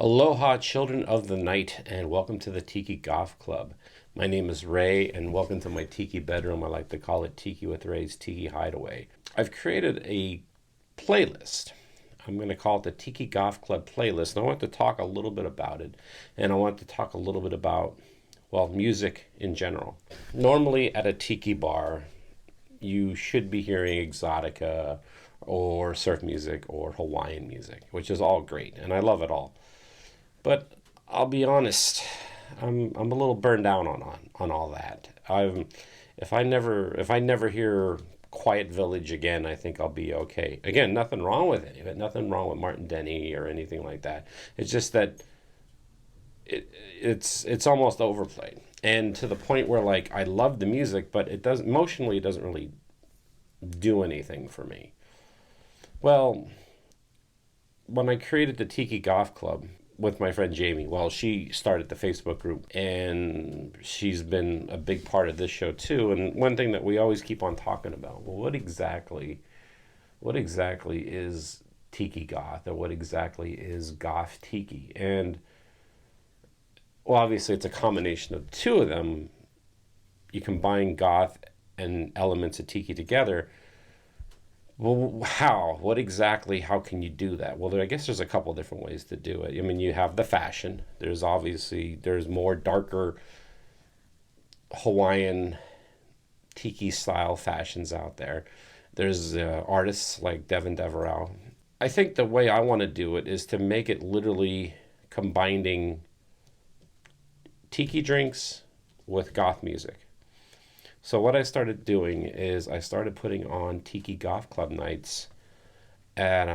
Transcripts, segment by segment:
Aloha, children of the night, and welcome to the Tiki Goth Club. My name is Ray, and welcome to my Tiki bedroom. I like to call it Tiki with Ray's Tiki Hideaway. I've created a playlist. I'm going to call it the Tiki Goth Club playlist, and I want to talk a little bit about it, and I want to talk a little bit about, well, music in general. Normally at a tiki bar, you should be hearing exotica or surf music or Hawaiian music, which is all great, and I love it all. But I'll be honest, I'm a little burned down on all that. If I never hear Quiet Village again, I think I'll be okay. Again, nothing wrong with it, but nothing wrong with Martin Denny or anything like that. It's just that it's almost overplayed, and to the point where like I love the music, but it doesn't emotionally, it doesn't really do anything for me. Well, when I created the Tiki Goth Club with my friend Jamie, well, she started the Facebook group, and she's been a big part of this show too. And one thing that we always keep on talking about, well, what exactly is Tiki Goth, or what exactly is goth-tiki? And well, obviously it's a combination of two of them. You combine goth and elements of tiki together. Well, how? What exactly? How can you do that? Well, I guess there's a couple different ways to do it. I mean, you have the fashion. There's more darker Hawaiian tiki style fashions out there. There's artists like Devin Deverell. I think the way I want to do it is to make it literally combining tiki drinks with goth music. So what I started doing is I started putting on Tiki Goth Club nights at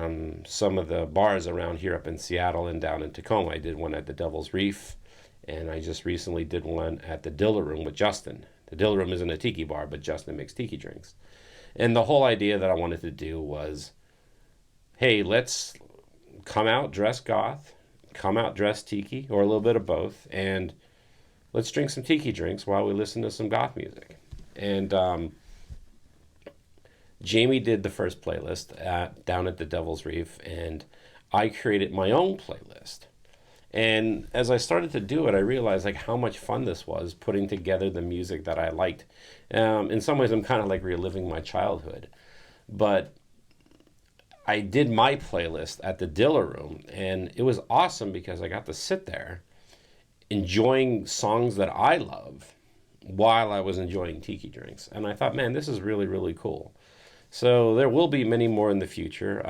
some of the bars around here up in Seattle and down in Tacoma. I did one at the Devil's Reef, and I just recently did one at the Dilla Room with Justin. The Dilla Room isn't a tiki bar, but Justin makes tiki drinks. And the whole idea that I wanted to do was, hey, let's come out dressed goth, come out dressed tiki, or a little bit of both, and let's drink some tiki drinks while we listen to some goth music. And Jamie did the first playlist down at the Devil's Reef, and I created my own playlist. And as I started to do it, I realized like how much fun this was, putting together the music that I liked. In some ways, I'm kind of like reliving my childhood. But I did my playlist at the Dilla Room, and it was awesome because I got to sit there enjoying songs that I love while I was enjoying tiki drinks. And I thought, man, this is really, really cool. So there will be many more in the future.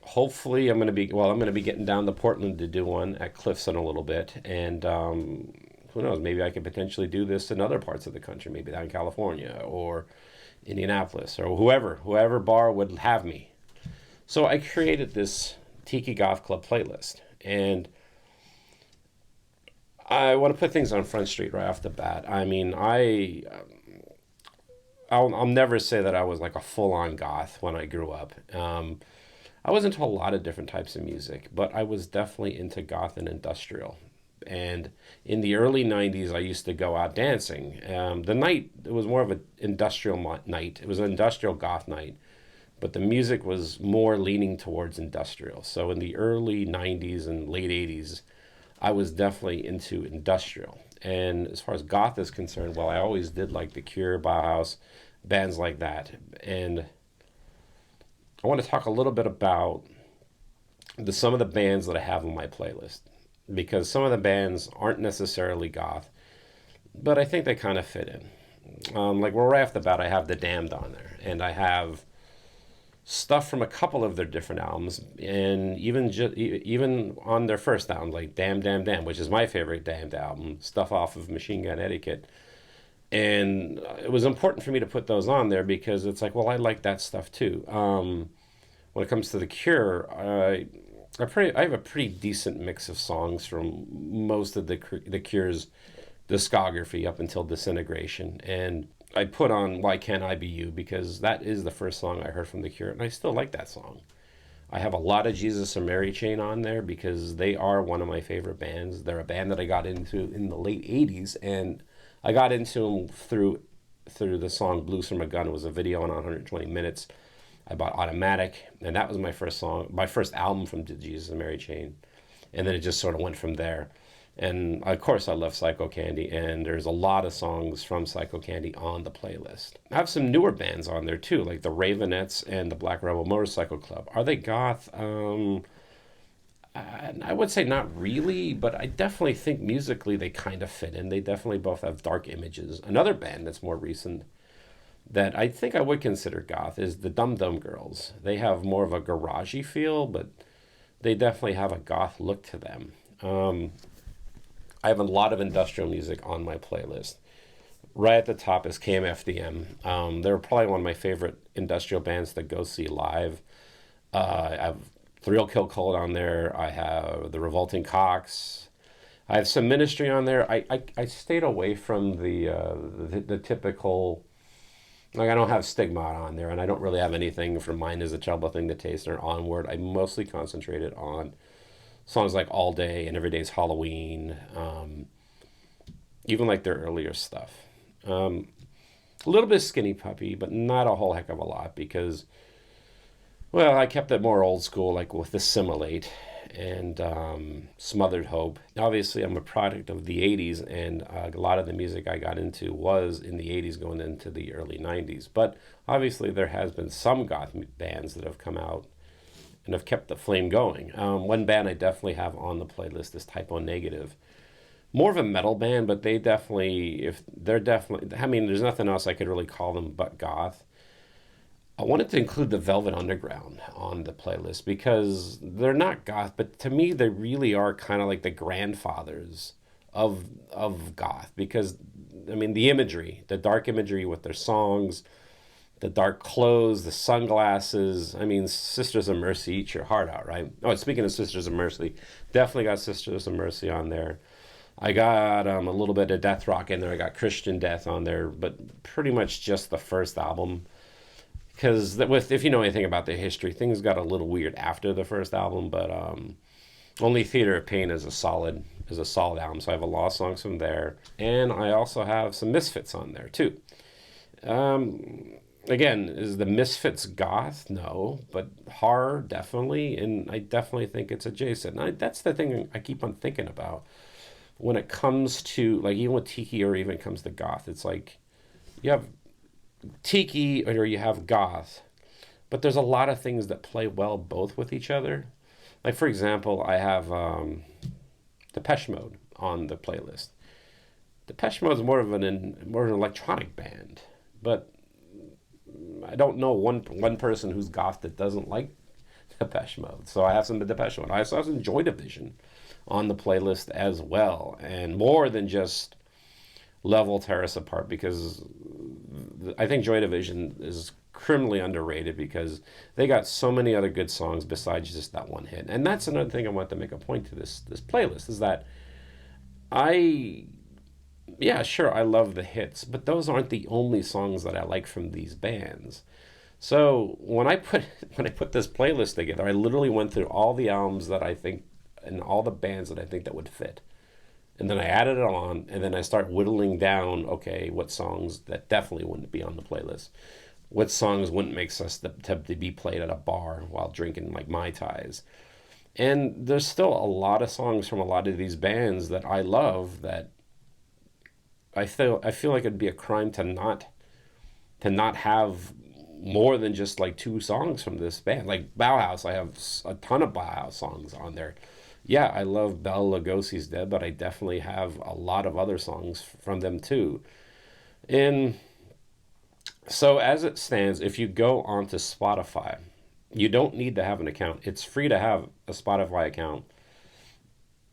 Hopefully I'm going to be getting down to Portland to do one at Cliffs in a little bit. And who knows, maybe I could potentially do this in other parts of the country, maybe down in California or Indianapolis or whoever bar would have me. So I created this Tiki Goth Club playlist, and I want to put things on Front Street right off the bat. I mean, I'll never say that I was like a full-on goth when I grew up. I was into a lot of different types of music, but I was definitely into goth and industrial. And in the early 90s, I used to go out dancing. The night, it was more of an industrial night. It was an industrial goth night, but the music was more leaning towards industrial. So in the early 90s and late 80s, I was definitely into industrial. And as far as goth is concerned, well, I always did like The Cure, Bauhaus, bands like that. And I want to talk a little bit about some of the bands that I have on my playlist, because some of the bands aren't necessarily goth, but I think they kind of fit in. Like right off the bat, I have The Damned on there, and I have stuff from a couple of their different albums, and even on their first album, like Damn Damn Damn, which is my favorite Damned album, stuff off of Machine Gun Etiquette. And it was important for me to put those on there because it's like, well, I like that stuff too. When it comes to The Cure, I have a pretty decent mix of songs from most of the Cure's discography up until Disintegration, and I put on Why Can't I Be You because that is the first song I heard from The Cure, and I still like that song. I have a lot of Jesus and Mary Chain on there because they are one of my favorite bands. They're a band that I got into in the late 80s, and I got into them through the song Blues from a Gun. It was a video on 120 minutes. I bought Automatic, and that was my first song, my first album from Jesus and Mary Chain. And then it just sort of went from there. And of course, I love Psycho Candy, and there's a lot of songs from Psycho Candy on the playlist. I have some newer bands on there too, like the Ravenettes and the Black Rebel Motorcycle Club. Are they goth? I would say not really, but I definitely think musically they kind of fit in. They definitely both have dark images. Another band that's more recent that I think I would consider goth is the Dum Dum Girls. They have more of a garagey feel, but they definitely have a goth look to them. I have a lot of industrial music on my playlist. Right at the top is KMFDM. They're probably one of my favorite industrial bands to go see live. I have Thrill Kill Cold on there. I have the Revolting Cocks. I have some Ministry on there. I stayed away from the typical, like I don't have Stigma on there, and I don't really have anything from Mine is a Terrible Thing to Taste or Onward. I mostly concentrated on songs like All Day and Every Day's Halloween, even like their earlier stuff. A little bit of Skinny Puppy, but not a whole heck of a lot because, well, I kept it more old school, like with Assimilate and Smothered Hope. Obviously, I'm a product of the 80s, and a lot of the music I got into was in the 80s going into the early 90s. But obviously, there has been some goth bands that have come out and have kept the flame going. One band I definitely have on the playlist is Typo Negative. More of a metal band, but they definitely, if they're definitely, I mean, there's nothing else I could really call them but goth. I wanted to include the Velvet Underground on the playlist because they're not goth, but to me they really are kind of like the grandfathers of goth because I mean the imagery, the dark imagery with their songs, the dark clothes, the sunglasses. I mean, Sisters of Mercy, eat your heart out, right? Oh, speaking of Sisters of Mercy, definitely got Sisters of Mercy on there. I got a little bit of death rock in there. I got Christian Death on there, but pretty much just the first album. Because with if you know anything about the history, things got a little weird after the first album. But only Theater of Pain is a solid album. So I have a lot of songs from there, and I also have some Misfits on there too. Again, is the Misfits goth? No, but horror definitely, and I definitely think it's adjacent. And that's the thing I keep on thinking about when it comes to like even with Tiki or even comes to goth. It's like you have Tiki or you have goth, but there's a lot of things that play well both with each other. Like for example, I have Depeche Mode on the playlist. Depeche Mode is more of an electronic band, but I don't know one person who's goth that doesn't like Depeche Mode. So I have some Depeche Mode. I also have some Joy Division on the playlist as well, and more than just Level Tear Us Apart because I think Joy Division is criminally underrated because they got so many other good songs besides just that one hit. And that's another thing I want to make a point to this playlist is that yeah, sure, I love the hits, but those aren't the only songs that I like from these bands. So when I put this playlist together, I literally went through all the albums that I think and all the bands that I think that would fit. And then I added it on, and then I start whittling down, okay, what songs that definitely wouldn't be on the playlist. What songs wouldn't make sense to be played at a bar while drinking like Mai-Tais. And there's still a lot of songs from a lot of these bands that I love that I feel like it'd be a crime to not have more than just like two songs from this band. Like Bauhaus, I have a ton of Bauhaus songs on there. Yeah, I love Bela Lugosi's Dead, but I definitely have a lot of other songs from them too. And so as it stands, if you go onto Spotify, you don't need to have an account. It's free to have a Spotify account.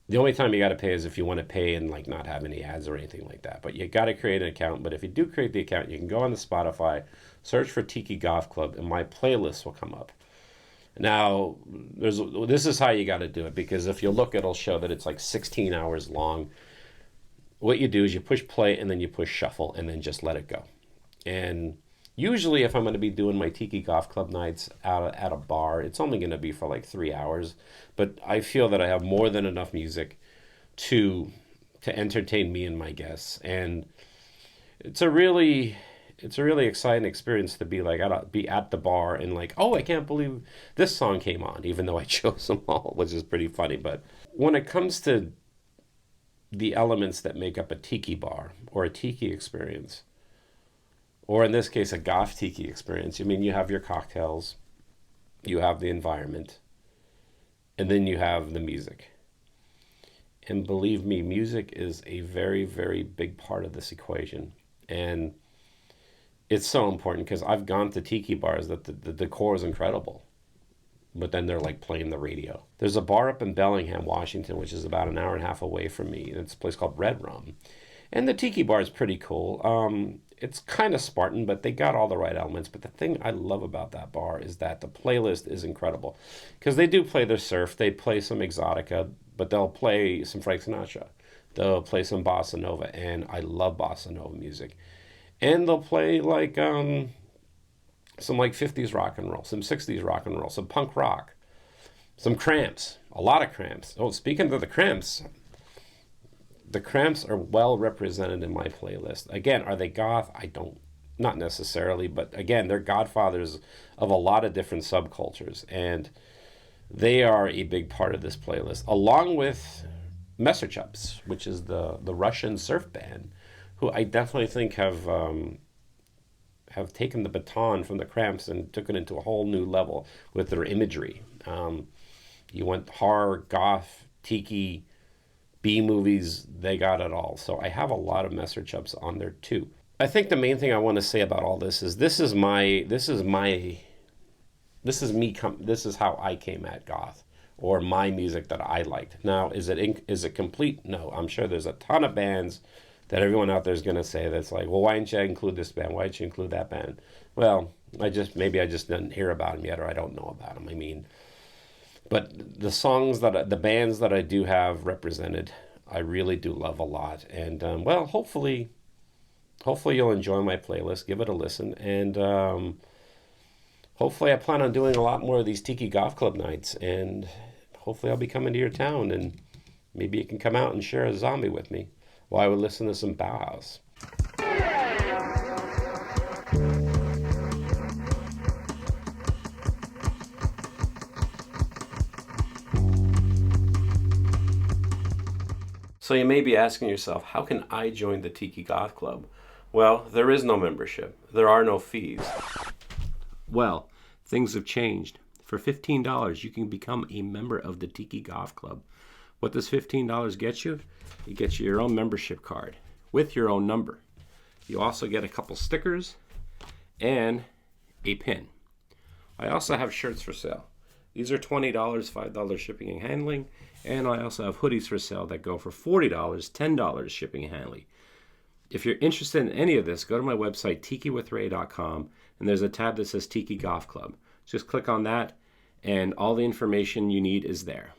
The only time you got to pay is if you want to pay and like not have any ads or anything like that. But you got to create an account. But if you do create the account, you can go on the Spotify, search for Tiki Goth Club, and my playlist will come up. Now, this is how you got to do it, because if you look, it'll show that it's like 16 hours long. What you do is you push play and then you push shuffle and then just let it go. And usually if I'm going to be doing my Tiki Goth Club nights out at a bar, it's only going to be for like 3 hours. But I feel that I have more than enough music to entertain me and my guests. And it's a really it's a really exciting experience to be like be at the bar and like, oh, I can't believe this song came on, even though I chose them all, which is pretty funny. But when it comes to the elements that make up a tiki bar or a tiki experience, or in this case, a goth tiki experience, I mean, you have your cocktails, you have the environment, and then you have the music. And believe me, music is a very, very big part of this equation. And it's so important because I've gone to tiki bars that the decor is incredible, but then they're like playing the radio. There's a bar up in Bellingham, Washington, which is about an hour and a half away from me. It's a place called Red Rum. And the tiki bar is pretty cool. It's kind of Spartan, but they got all the right elements. But the thing I love about that bar is that the playlist is incredible. Because they do play their surf, they play some exotica, but they'll play some Frank Sinatra. They'll play some bossa nova, and I love bossa nova music. And they'll play like some like 50s rock and roll, some 60s rock and roll, some punk rock, some Cramps, a lot of Cramps. Oh, speaking of the Cramps are well represented in my playlist. Again, are they goth? Not necessarily, but again, they're godfathers of a lot of different subcultures, and they are a big part of this playlist, along with Messerchups, which is the Russian surf band, who I definitely think have taken the baton from the Cramps and took it into a whole new level with their imagery. You went horror, goth, tiki, B movies, they got it all. So I have a lot of Messerchups on there too. I think the main thing I want to say about all this is this is how I came at goth, or my music that I liked. Now, is it complete? No, I'm sure there's a ton of bands that everyone out there is going to say that's like, well, why didn't you include this band? Why didn't you include that band? Well, maybe I just didn't hear about them yet, or I don't know about them. I mean, but the bands that I do have represented, I really do love a lot. And well, hopefully you'll enjoy my playlist. Give it a listen, and hopefully I plan on doing a lot more of these Tiki Golf Club nights, and hopefully I'll be coming to your town, and maybe you can come out and share a zombie with me while I would listen to some Bauhaus. So you may be asking yourself, how can I join the Tiki Goth Club? Well, there is no membership. There are no fees. Well, things have changed. For $15, you can become a member of the Tiki Goth Club. What does $15 get you? It gets you your own membership card with your own number. You also get a couple stickers and a pin. I also have shirts for sale. These are $20, $5 shipping and handling, and I also have hoodies for sale that go for $40, $10 shipping and handling. If you're interested in any of this, go to my website, tikiwithray.com, and there's a tab that says Tiki Golf Club. Just click on that, and all the information you need is there.